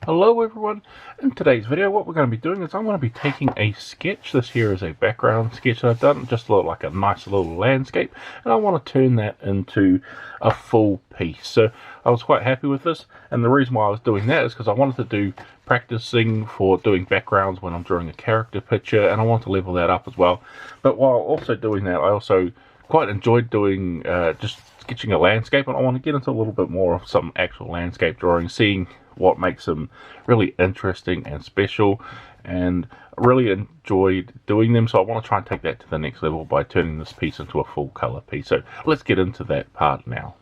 Hello everyone. In today's video what we're going to be doing is I'm going to be taking a sketch. This here is a background sketch that I've done, just like a nice little landscape, and I want to turn that into a full piece. So I was quite happy with this, and the reason why I was doing that is because I wanted to do practicing for doing backgrounds when I'm drawing a character picture, and I want to level that up as well. But while also doing that, I also quite enjoyed doing just sketching a landscape, and I want to get into a little bit more of some actual landscape drawing, seeing what makes them really interesting and special, and really enjoyed doing them. So I want to try and take that to the next level by turning this piece into a full color piece. So let's get into that part now.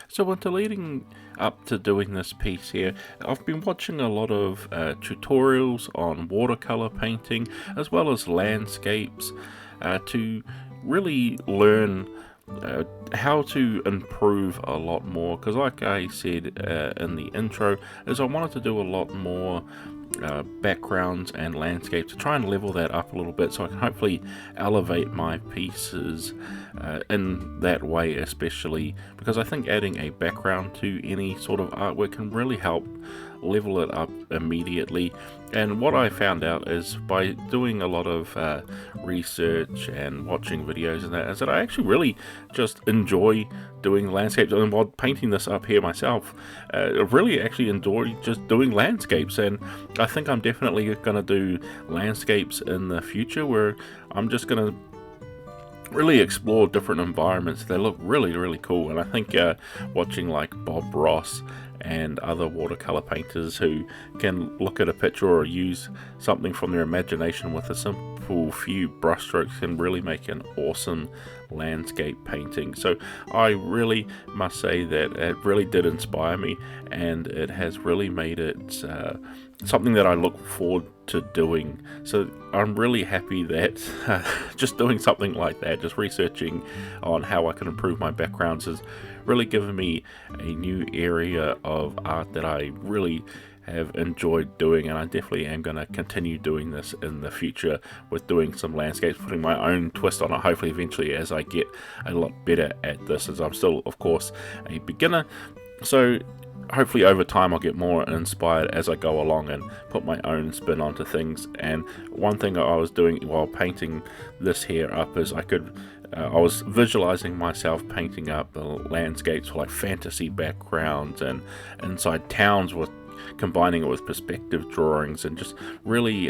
So into leading up to doing this piece here, I've been watching a lot of tutorials on watercolor painting as well as landscapes to really learn how to improve a lot more, because like I said in the intro, is I wanted to do a lot more backgrounds and landscapes to try and level that up a little bit, so I can hopefully elevate my pieces in that way, especially because I think adding a background to any sort of artwork can really help level it up immediately. And what I found out is by doing a lot of research and watching videos and that, is that I actually really just enjoy doing landscapes. And while painting this up here myself, I really actually enjoy just doing landscapes, and I think I'm definitely going to do landscapes in the future where I'm just going to really explore different environments. They look really cool, and I think watching like Bob Ross and other watercolor painters who can look at a picture or use something from their imagination with a simple few brushstrokes can really make an awesome landscape painting. So I really must say that it really did inspire me, and it has really made it something that I look forward to doing. So I'm really happy that just doing something like that, just researching on how I can improve my backgrounds, has really given me a new area of art that I really have enjoyed doing, and I definitely am going to continue doing this in the future with doing some landscapes, putting my own twist on it, hopefully eventually, as I get a lot better at this, as I'm still of course a beginner. So hopefully over time I'll get more inspired as I go along and put my own spin onto things. And one thing I was doing while painting this here up is I was visualizing myself painting up the landscapes for like fantasy backgrounds and inside towns, with combining it with perspective drawings, and just really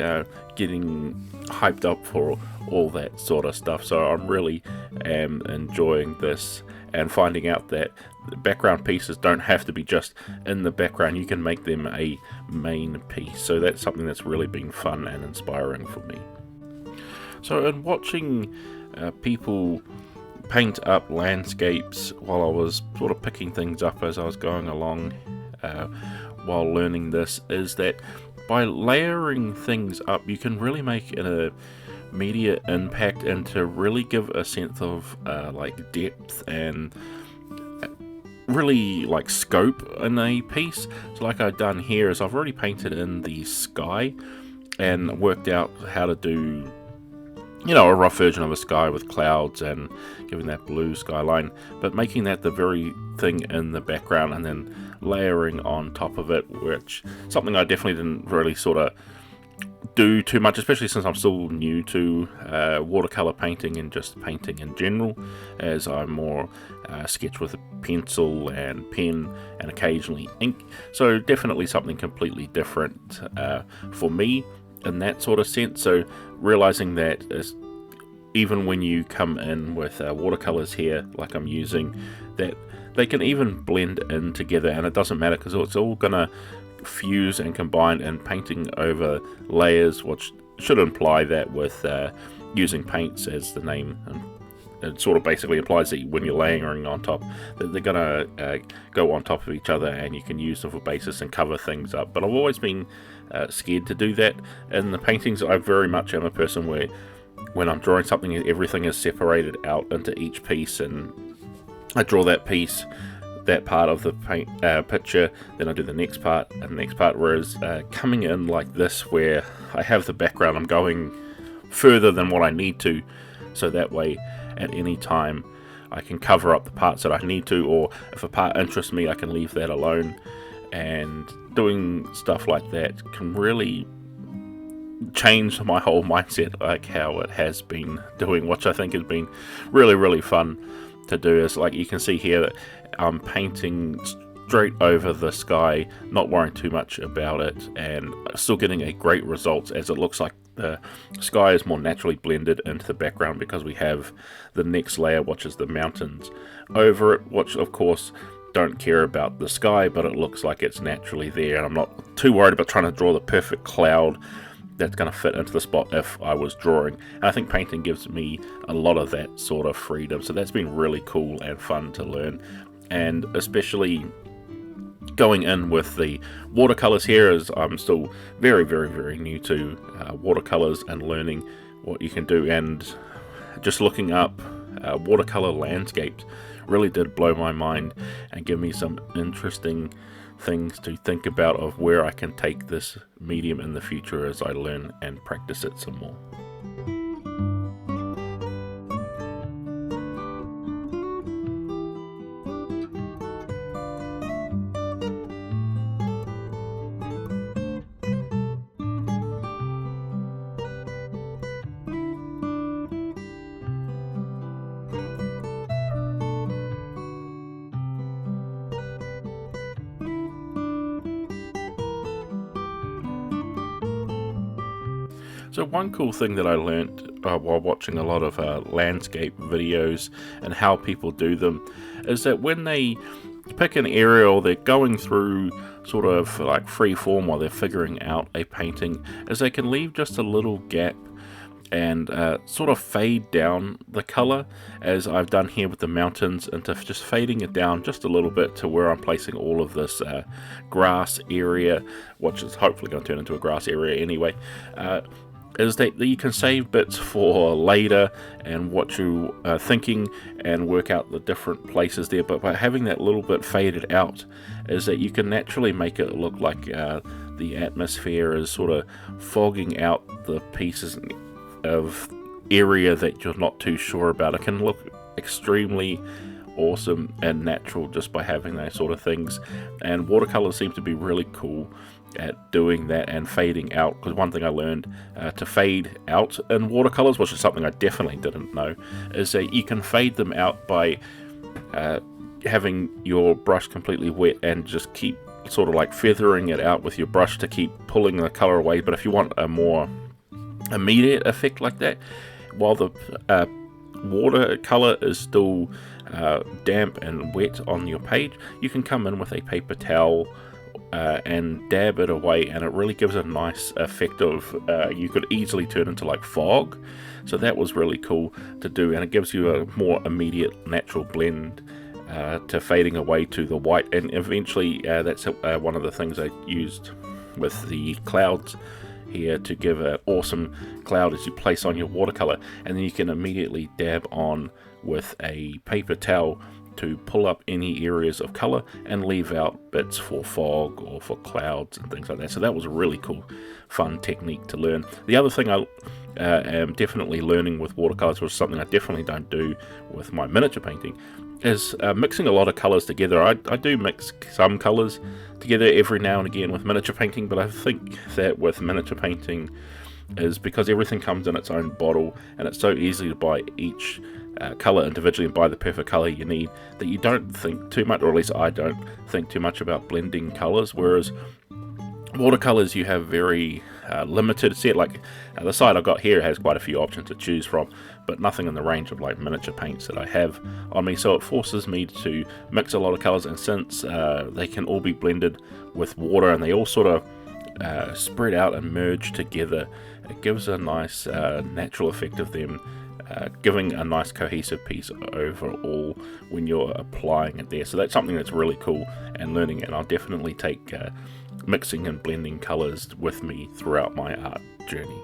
getting hyped up for all that sort of stuff. So I'm really enjoying this, and finding out that the background pieces don't have to be just in the background, you can make them a main piece. So that's something that's really been fun and inspiring for me. So in watching people paint up landscapes while I was sort of picking things up as I was going along while learning this, is that by layering things up you can really make an immediate impact, and to really give a sense of like depth and really like scope in a piece. So like I've done here is I've already painted in the sky and worked out how to do, you know, a rough version of a sky with clouds and giving that blue skyline, but making that the very thing in the background and then layering on top of it, which something I definitely didn't really sort of do too much, especially since I'm still new to watercolor painting and just painting in general, as I more sketch with a pencil and pen and occasionally ink. So definitely something completely different for me in that sort of sense. So realizing that is, even when you come in with watercolors here like I'm using, that they can even blend in together, and it doesn't matter because it's all gonna fuse and combine in painting over layers, which should imply that with using paints, as the name it sort of basically applies, that when you're layering on top, that they're gonna go on top of each other, and you can use them for basis and cover things up. But I've always been scared to do that in the paintings. I very much am a person where when I'm drawing something, everything is separated out into each piece, and I draw that piece, that part of the paint picture, then I do the next part and the next part. Whereas coming in like this, where I have the background, I'm going further than what I need to, so that way at any time I can cover up the parts that I need to, or if a part interests me, I can leave that alone. And doing stuff like that can really change my whole mindset, like how it has been doing, which I think has been really fun to do. Is like you can see here that I'm painting straight over the sky, not worrying too much about it, and still getting a great result, as it looks like the sky is more naturally blended into the background because we have the next layer, which is the mountains over it, which of course don't care about the sky, but it looks like it's naturally there, and I'm not too worried about trying to draw the perfect cloud that's going to fit into the spot if I was drawing. And I think painting gives me a lot of that sort of freedom, so that's been really cool and fun to learn. And especially going in with the watercolors here, as I'm still very new to watercolors and learning what you can do, and just looking up watercolor landscapes really did blow my mind and give me some interesting things to think about of where I can take this medium in the future as I learn and practice it some more. So one cool thing that I learned while watching a lot of landscape videos and how people do them is that when they pick an area or they're going through sort of like free form while they're figuring out a painting, is they can leave just a little gap and sort of fade down the color, as I've done here with the mountains, into just fading it down just a little bit to where I'm placing all of this grass area, which is hopefully going to turn into a grass area anyway. Is that you can save bits for later and what you are thinking and work out the different places there, but by having that little bit faded out is that you can naturally make it look like the atmosphere is sort of fogging out the pieces of area that you're not too sure about. It can look extremely awesome and natural just by having those sort of things, and watercolors seem to be really cool at doing that and fading out, because one thing I learned to fade out in watercolors, which is something I definitely didn't know, is that you can fade them out by having your brush completely wet and just keep sort of like feathering it out with your brush to keep pulling the color away. But if you want a more immediate effect like that, while the watercolor is still damp and wet on your page, you can come in with a paper towel and dab it away, and it really gives a nice effect of you could easily turn into like fog. So that was really cool to do, and it gives you a more immediate natural blend to fading away to the white. And eventually that's one of the things I used with the clouds here, to give an awesome cloud as you place on your watercolor, and then you can immediately dab on with a paper towel to pull up any areas of color and leave out bits for fog or for clouds and things like that. So that was a really cool, fun technique to learn. The other thing I am definitely learning with watercolors, which is something I definitely don't do with my miniature painting, is mixing a lot of colors together. I do mix some colors together every now and again with miniature painting, but I think that with miniature painting is because everything comes in its own bottle, and it's so easy to buy each color individually and buy the perfect color you need, that you don't think too much, or at least I don't think too much about blending colors. Whereas watercolors, you have very limited set. Like the side I've got here has quite a few options to choose from, but nothing in the range of like miniature paints that I have on me. So it forces me to mix a lot of colors, and since they can all be blended with water and they all sort of spread out and merge together, it gives a nice natural effect of them giving a nice cohesive piece overall when you're applying it there. So that's something that's really cool and learning, and I'll definitely take mixing and blending colors with me throughout my art journey.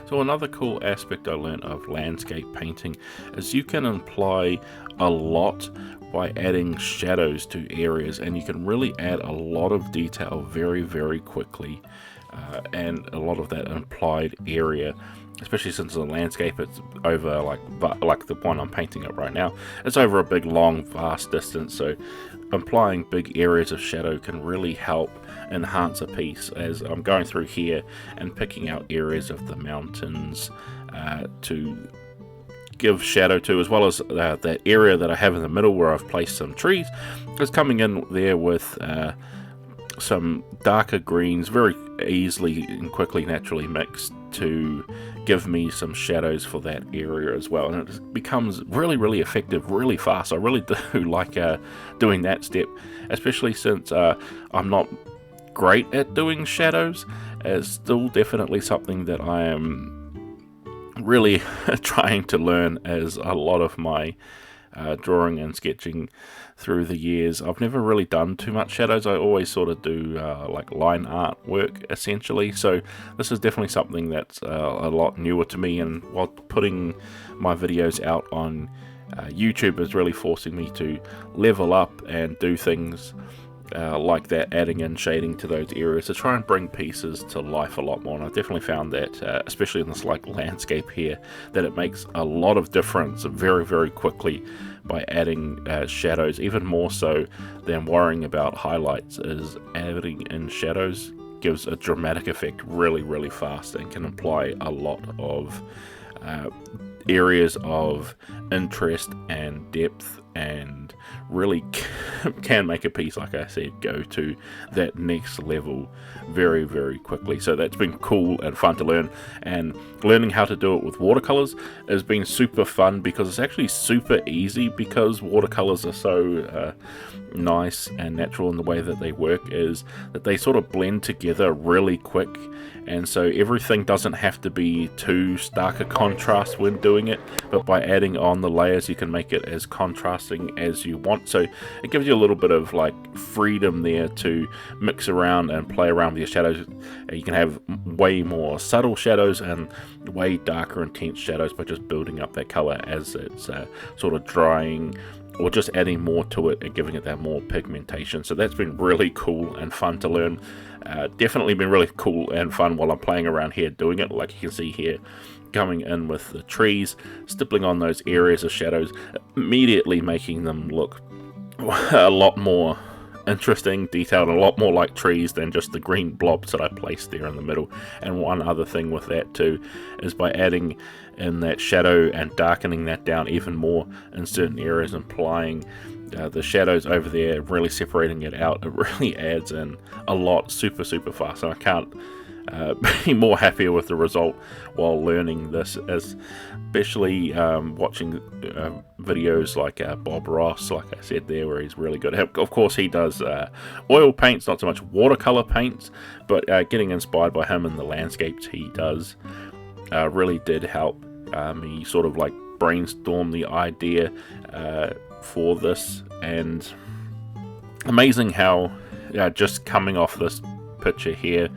So another cool aspect I learned of landscape painting is you can imply a lot by adding shadows to areas, and you can really add a lot of detail very quickly, and a lot of that implied area, especially since the landscape, it's over like the one I'm painting up right now, it's over a big long vast distance, so applying big areas of shadow can really help enhance a piece. As I'm going through here and picking out areas of the mountains to give shadow to, as well as that area that I have in the middle where I've placed some trees, is coming in there with some darker greens, very easily and quickly naturally mixed, to give me some shadows for that area as well, and it becomes really effective really fast. I really do like doing that step, especially since I'm not great at doing shadows. It's still definitely something that I am really trying to learn, as a lot of my drawing and sketching through the years, I've never really done too much shadows. I always sort of do like line art work essentially, so this is definitely something that's a lot newer to me, and while putting my videos out on YouTube is really forcing me to level up and do things like that, adding in shading to those areas to try and bring pieces to life a lot more. And I've definitely found that, especially in this like landscape here, that it makes a lot of difference very quickly by adding shadows. Even more so than worrying about highlights, is adding in shadows gives a dramatic effect really fast, and can imply a lot of areas of interest and depth, and really can make a piece, like I said, go to that next level very quickly. So that's been cool and fun to learn, and learning how to do it with watercolors has been super fun, because it's actually super easy, because watercolors are so nice and natural in the way that they work, is that they sort of blend together really quick, and so everything doesn't have to be too stark a contrast when doing it, but by adding on the layers you can make it as contrasting as you want. So it gives you a little bit of like freedom there to mix around and play around with your shadows. You can have way more subtle shadows and way darker intense shadows by just building up that color as it's sort of drying, or just adding more to it and giving it that more pigmentation. So that's been really cool and fun to learn. Definitely been really cool and fun while I'm playing around here doing it. Like you can see here, coming in with the trees, stippling on those areas of shadows, immediately making them look a lot more interesting, detailed, and a lot more like trees than just the green blobs that I placed there in the middle. And one other thing with that too is by adding in that shadow and darkening that down even more in certain areas, implying the shadows over there, really separating it out, it really adds in a lot super fast. And I can't be more happier with the result while learning this, especially watching videos like Bob Ross, like I said there, where he's really good. Of course he does oil paints, not so much watercolor paints, but getting inspired by him and the landscapes he does really did help me sort of like brainstorm the idea for this. And amazing how just coming off this picture here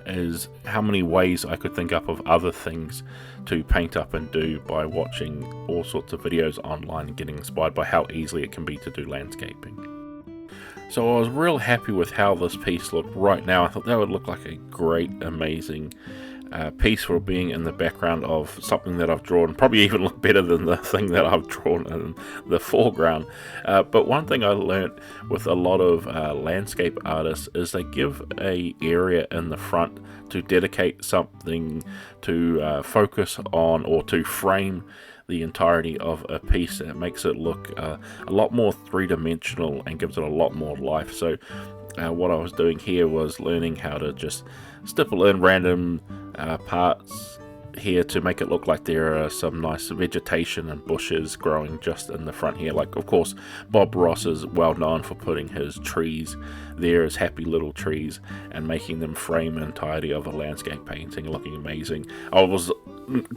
is how many ways I could think up of other things to paint up and do by watching all sorts of videos online and getting inspired by how easily it can be to do landscaping. So I was real happy with how this piece looked right now. I thought that would look like a great, amazing piece for being in the background of something that I've drawn. Probably even look better than the thing that I've drawn in the foreground. But one thing I learnt with a lot of landscape artists is they give a area in the front to dedicate something to focus on, or to frame the entirety of a piece. It makes it look a lot more three-dimensional and gives it a lot more life. So what I was doing here was learning how to just stipple in random parts here to make it look like there are some nice vegetation and bushes growing just in the front here. Like, of course, Bob Ross is well known for putting his trees there as happy little trees and making them frame the entirety of a landscape painting, looking amazing. I was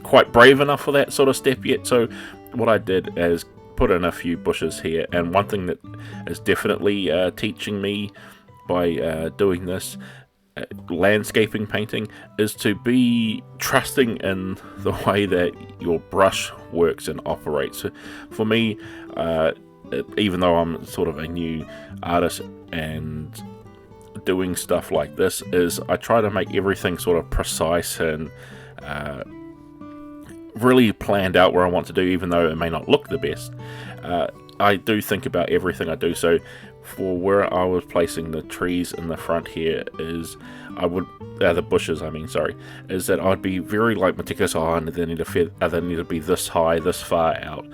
quite brave enough for that sort of step yet, so what I did is put in a few bushes here. And one thing that is definitely teaching me by doing this landscaping painting is to be trusting in the way that your brush works and operates. For me, even though I'm sort of a new artist and doing stuff like this, is I try to make everything sort of precise and really planned out where I want to do, even though it may not look the best. I do think about everything I do. So for where I was placing the trees in the front here, is I would the bushes, I mean, sorry, is that I'd be very like meticulous. Oh, and they need to be this high, this far out.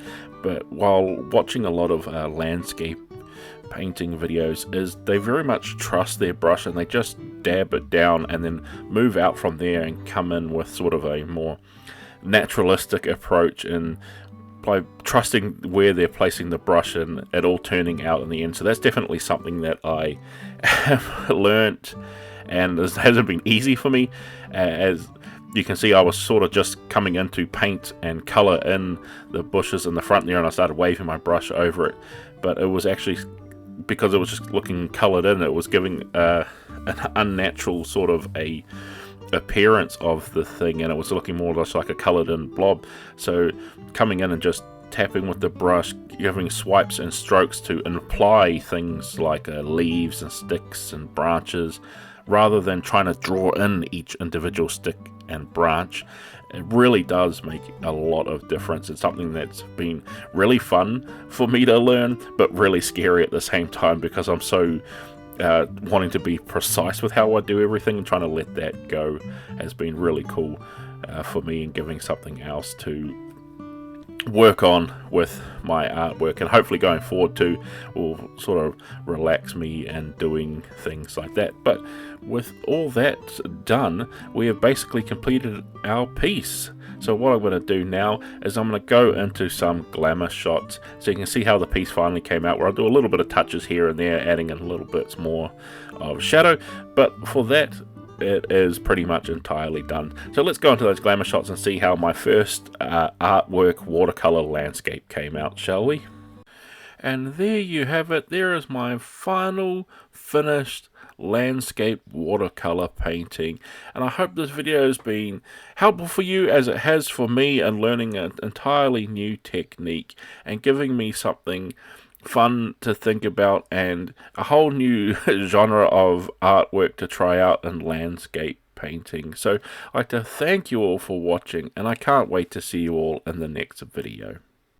But while watching a lot of landscape painting videos, is they very much trust their brush and they just dab it down and then move out from there and come in with sort of a more naturalistic approach, and by trusting where they're placing the brush and it all turning out in the end. So that's definitely something that I have learnt, and it hasn't been easy for me. As you can see, I was sort of just coming in to paint and colour in the bushes in the front there, and I started waving my brush over it, but it was actually, because it was just looking coloured in, it was giving an unnatural sort of a appearance of the thing, and it was looking more just like a coloured in blob. So coming in and just tapping with the brush, giving swipes and strokes to imply things like leaves and sticks and branches, rather than trying to draw in each individual stick and branch, it really does make a lot of difference. It's something that's been really fun for me to learn, but really scary at the same time, because I'm so wanting to be precise with how I do everything, and trying to let that go has been really cool for me, and giving something else to work on with my artwork, and hopefully going forward too will sort of relax me and doing things like that. But with all that done, we have basically completed our piece. So what I'm going to do now is I'm going to go into some glamour shots so you can see how the piece finally came out, where I'll do a little bit of touches here and there, adding in a little bits more of shadow. But for that, it is pretty much entirely done. So let's go into those glamour shots and see how my first artwork watercolor landscape came out, shall we? And there you have it. There is my final finished landscape watercolor painting, and I hope this video has been helpful for you, as it has for me, in learning an entirely new technique and giving me something fun to think about and a whole new genre of artwork to try out in landscape painting. So I'd like to thank you all for watching, and I can't wait to see you all in the next video.